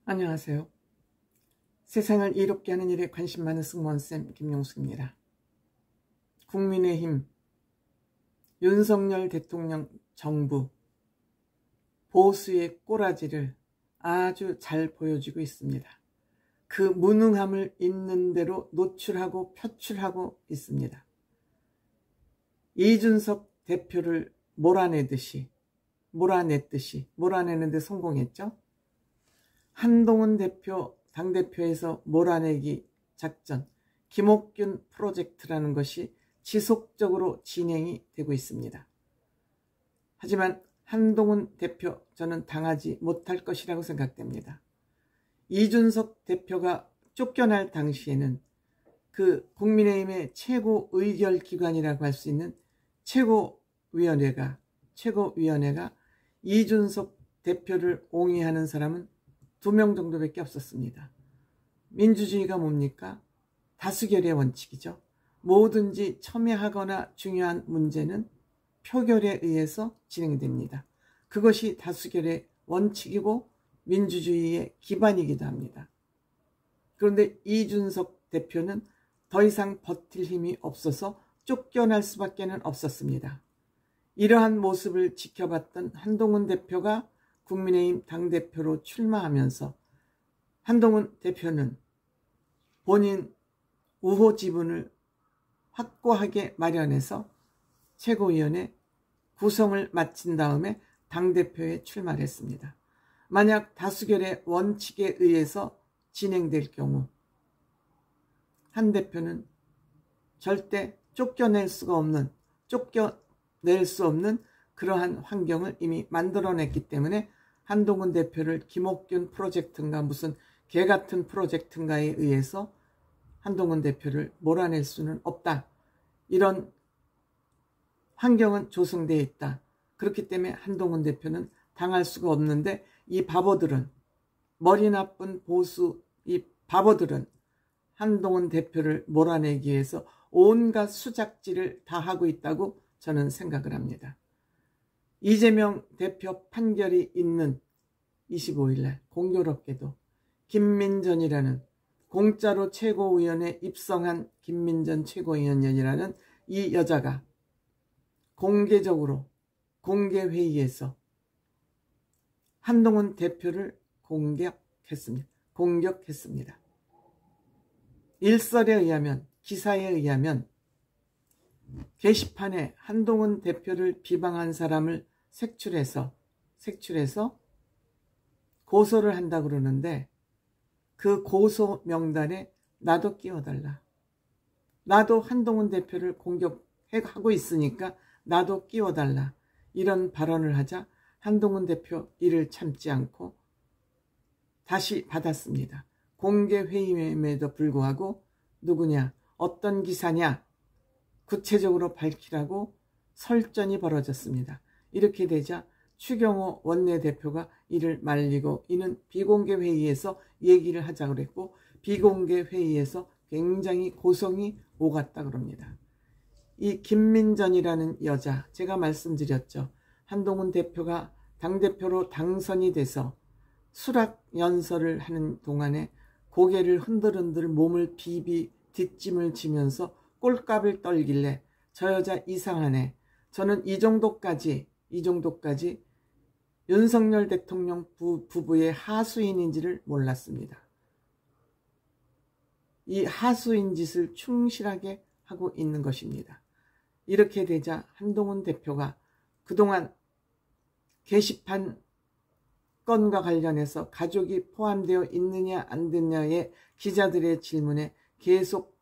안녕하세요. 세상을 이롭게 하는 일에 관심 많은 승무원쌤 김용숙입니다. 국민의힘 윤석열 대통령 정부 보수의 꼬라지를 아주 잘 보여주고 있습니다. 그 무능함을 있는 대로 노출하고 표출하고 있습니다. 이준석 대표를 몰아내는데 성공했죠. 한동훈 대표 당대표에서 몰아내기 작전 김옥균 프로젝트라는 것이 지속적으로 진행이 되고 있습니다. 하지만 한동훈 대표 저는 당하지 못할 것이라고 생각됩니다. 이준석 대표가 쫓겨날 당시에는 그 국민의힘의 최고 의결기관이라고 할 수 있는 최고위원회가 이준석 대표를 옹이하는 사람은 2명 정도밖에 없었습니다. 민주주의가 뭡니까? 다수결의 원칙이죠. 뭐든지 첨예하거나 중요한 문제는 표결에 의해서 진행됩니다. 그것이 다수결의 원칙이고 민주주의의 기반이기도 합니다. 그런데 이준석 대표는 더 이상 버틸 힘이 없어서 쫓겨날 수밖에 없었습니다. 이러한 모습을 지켜봤던 한동훈 대표가 국민의힘 당대표로 출마하면서 한동훈 대표는 본인 우호 지분을 확고하게 마련해서 최고위원회 구성을 마친 다음에 당대표에 출마를 했습니다. 만약 다수결의 원칙에 의해서 진행될 경우 한 대표는 절대 쫓겨낼 수 없는 그러한 환경을 이미 만들어냈기 때문에 한동훈 대표를 김옥균 프로젝트인가 무슨 개같은 프로젝트인가에 의해서 한동훈 대표를 몰아낼 수는 없다. 이런 환경은 조성되어 있다. 그렇기 때문에 한동훈 대표는 당할 수가 없는데 이 바보들은 머리 나쁜 보수 이 바보들은 한동훈 대표를 몰아내기 위해서 온갖 수작질을 다 하고 있다고 저는 생각을 합니다. 이재명 대표 판결이 있는 25일날 공교롭게도 김민전이라는 공짜로 최고위원회에 입성한 김민전 최고위원이라는 이 여자가 공개적으로 공개회의에서 한동훈 대표를 공격했습니다. 일설에 의하면 기사에 의하면 게시판에 한동훈 대표를 비방한 사람을 색출해서 고소를 한다 그러는데 그 고소 명단에 나도 끼워달라. 나도 한동훈 대표를 공격하고 있으니까 나도 끼워달라. 이런 발언을 하자 한동훈 대표 이를 참지 않고 다시 받았습니다. 공개회의임에도 불구하고 누구냐, 어떤 기사냐, 구체적으로 밝히라고 설전이 벌어졌습니다. 이렇게 되자 추경호 원내대표가 이를 말리고 이는 비공개 회의에서 얘기를 하자고 그랬고 비공개 회의에서 굉장히 고성이 오갔다 그럽니다. 이 김민전이라는 여자 제가 말씀드렸죠. 한동훈 대표가 당대표로 당선이 돼서 수락연설을 하는 동안에 고개를 흔들흔들 몸을 비비 뒷짐을 지면서 꼴값을 떨길래 저 여자 이상하네. 저는 이 정도까지 윤석열 대통령 부부의 하수인인지를 몰랐습니다. 이 하수인 짓을 충실하게 하고 있는 것입니다. 이렇게 되자 한동훈 대표가 그동안 게시판 건과 관련해서 가족이 포함되어 있느냐 안 됐냐의 기자들의 질문에 계속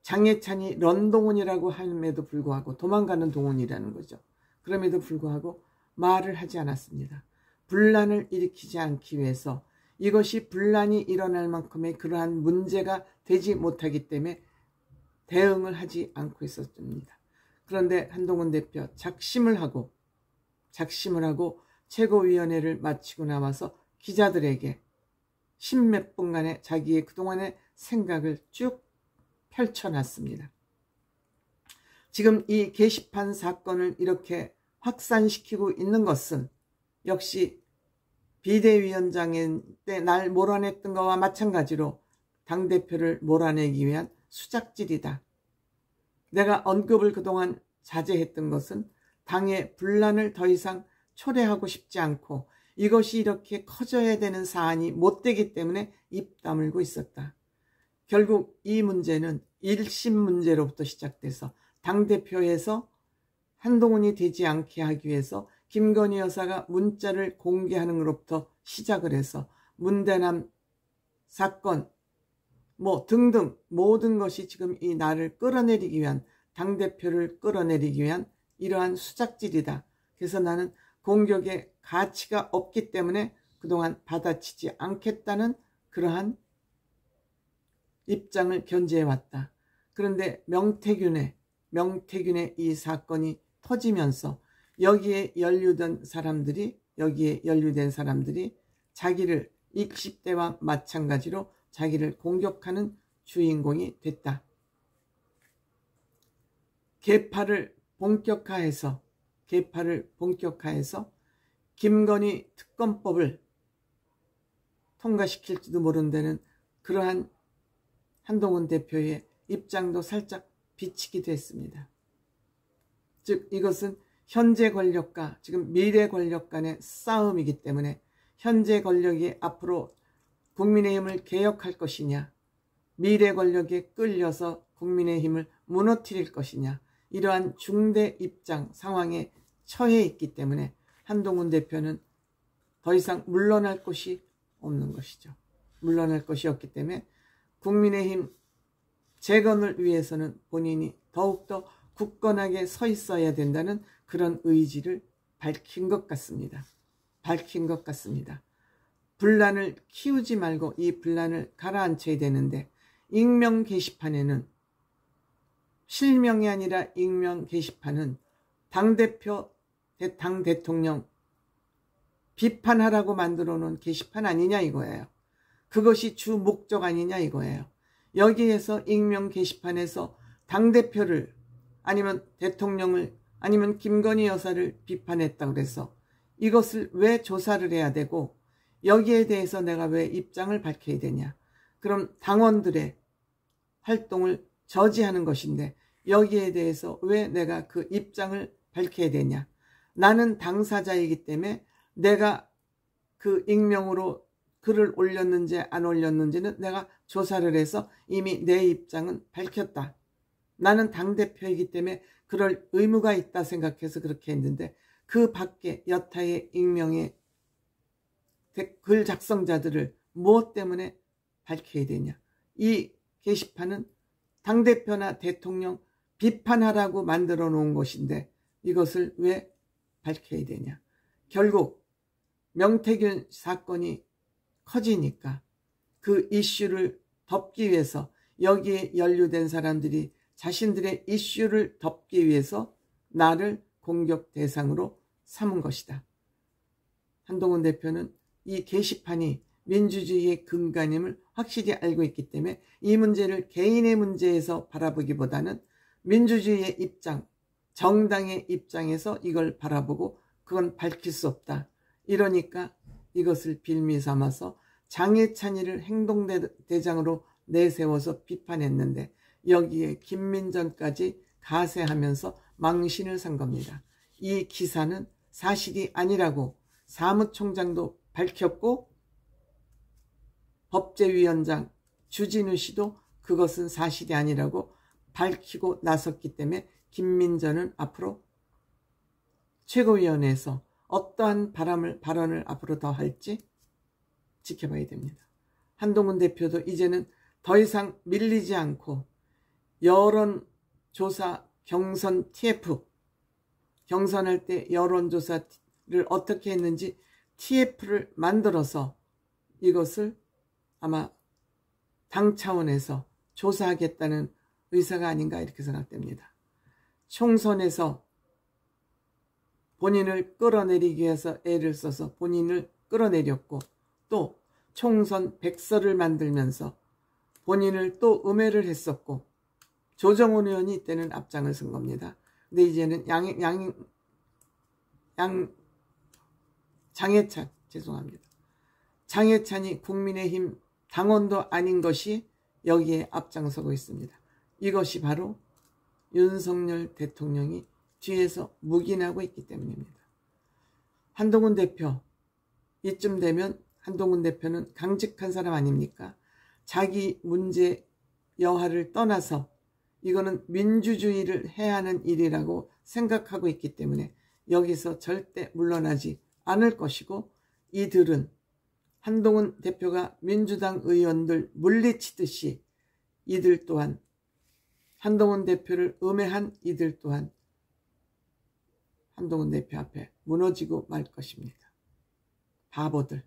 장해찬이 런동훈이라고 함에도 불구하고 도망가는 동훈이라는 거죠. 그럼에도 불구하고 말을 하지 않았습니다. 분란을 일으키지 않기 위해서 이것이 분란이 일어날 만큼의 그러한 문제가 되지 못하기 때문에 대응을 하지 않고 있었습니다. 그런데 한동훈 대표 작심을 하고 최고위원회를 마치고 나와서 기자들에게 10몇 분간의 자기의 그동안의 생각을 쭉 펼쳐놨습니다. 지금 이 게시판 사건을 이렇게 확산시키고 있는 것은 역시 비대위원장 때 날 몰아냈던 거와 마찬가지로 당대표를 몰아내기 위한 수작질이다. 내가 언급을 그동안 자제했던 것은 당의 분란을 더 이상 초래하고 싶지 않고 이것이 이렇게 커져야 되는 사안이 못 되기 때문에 입 다물고 있었다. 결국 이 문제는 1심 문제로부터 시작돼서 당대표에서 한동훈이 되지 않게 하기 위해서 김건희 여사가 문자를 공개하는 것로부터 시작을 해서 문대남 사건 등등 모든 것이 지금 이 나를 끌어내리기 위한, 당대표를 끌어내리기 위한 이러한 수작질이다. 그래서 나는 공격의 가치가 없기 때문에 그동안 받아치지 않겠다는 그러한 입장을 견지해왔다. 그런데 명태균의 이 사건이 터지면서 여기에 연루된 사람들이 자기를 20대와 마찬가지로 자기를 공격하는 주인공이 됐다. 개파를 본격화해서 김건희 특검법을 통과시킬지도 모르는 데는 그러한 한동훈 대표의 입장도 살짝 비치기도 했습니다. 즉 이것은 현재 권력과 지금 미래 권력 간의 싸움이기 때문에 현재 권력이 앞으로 국민의힘을 개혁할 것이냐, 미래 권력에 끌려서 국민의힘을 무너뜨릴 것이냐, 이러한 중대 입장 상황에 처해 있기 때문에 한동훈 대표는 더 이상 물러날 곳이 없는 것이죠. 물러날 것이 없기 때문에 국민의힘 재건을 위해서는 본인이 더욱더 굳건하게 서 있어야 된다는 그런 의지를 밝힌 것 같습니다. 분란을 키우지 말고 이 분란을 가라앉혀야 되는데, 익명 게시판에는, 실명이 아니라 익명 게시판은 당대표, 당 대통령 비판하라고 만들어 놓은 게시판 아니냐 이거예요. 그것이 주 목적 아니냐 이거예요. 여기에서 익명 게시판에서 당대표를 아니면 대통령을 아니면 김건희 여사를 비판했다고 그래서 이것을 왜 조사를 해야 되고 여기에 대해서 내가 왜 입장을 밝혀야 되냐. 그럼 당원들의 활동을 저지하는 것인데 여기에 대해서 왜 내가 그 입장을 밝혀야 되냐. 나는 당사자이기 때문에 내가 그 익명으로 글을 올렸는지 안 올렸는지는 내가 조사를 해서 이미 내 입장은 밝혔다. 나는 당대표이기 때문에 그럴 의무가 있다 생각해서 그렇게 했는데 그 밖에 여타의 익명의 글 작성자들을 무엇 때문에 밝혀야 되냐. 이 게시판은 당대표나 대통령 비판하라고 만들어 놓은 것인데 이것을 왜 밝혀야 되냐. 결국 명태균 사건이 커지니까 그 이슈를 덮기 위해서 여기에 연루된 사람들이 자신들의 이슈를 덮기 위해서 나를 공격 대상으로 삼은 것이다. 한동훈 대표는 이 게시판이 민주주의의 근간임을 확실히 알고 있기 때문에 이 문제를 개인의 문제에서 바라보기보다는 민주주의의 입장, 정당의 입장에서 이걸 바라보고 그건 밝힐 수 없다. 이러니까 이것을 빌미 삼아서 장해찬이를 행동대장으로 내세워서 비판했는데 여기에 김민전까지 가세하면서 망신을 산 겁니다. 이 기사는 사실이 아니라고 사무총장도 밝혔고 법제위원장 주진우 씨도 그것은 사실이 아니라고 밝히고 나섰기 때문에 김민전은 앞으로 최고위원회에서 어떠한 발언을 앞으로 더 할지 지켜봐야 됩니다. 한동훈 대표도 이제는 더 이상 밀리지 않고 여론조사 경선 TF, 경선할 때 여론조사를 어떻게 했는지 TF를 만들어서 이것을 아마 당 차원에서 조사하겠다는 의사가 아닌가 이렇게 생각됩니다. 총선에서 본인을 끌어내리기 위해서 애를 써서 본인을 끌어내렸고 또 총선 백서를 만들면서 본인을 또 음해를 했었고 조정훈 의원이 이때는 앞장을 쓴 겁니다. 근데 이제는 장해찬 죄송합니다. 장해찬이 국민의힘 당원도 아닌 것이 여기에 앞장서고 있습니다. 이것이 바로 윤석열 대통령이 뒤에서 묵인하고 있기 때문입니다. 한동훈 대표, 이쯤 되면 한동훈 대표는 강직한 사람 아닙니까? 자기 문제 여하를 떠나서 이거는 민주주의를 해야 하는 일이라고 생각하고 있기 때문에 여기서 절대 물러나지 않을 것이고, 이들은 한동훈 대표가 민주당 의원들 물리치듯이 이들 또한, 한동훈 대표를 음해한 이들 또한 한동훈 대표 앞에 무너지고 말 것입니다. 바보들.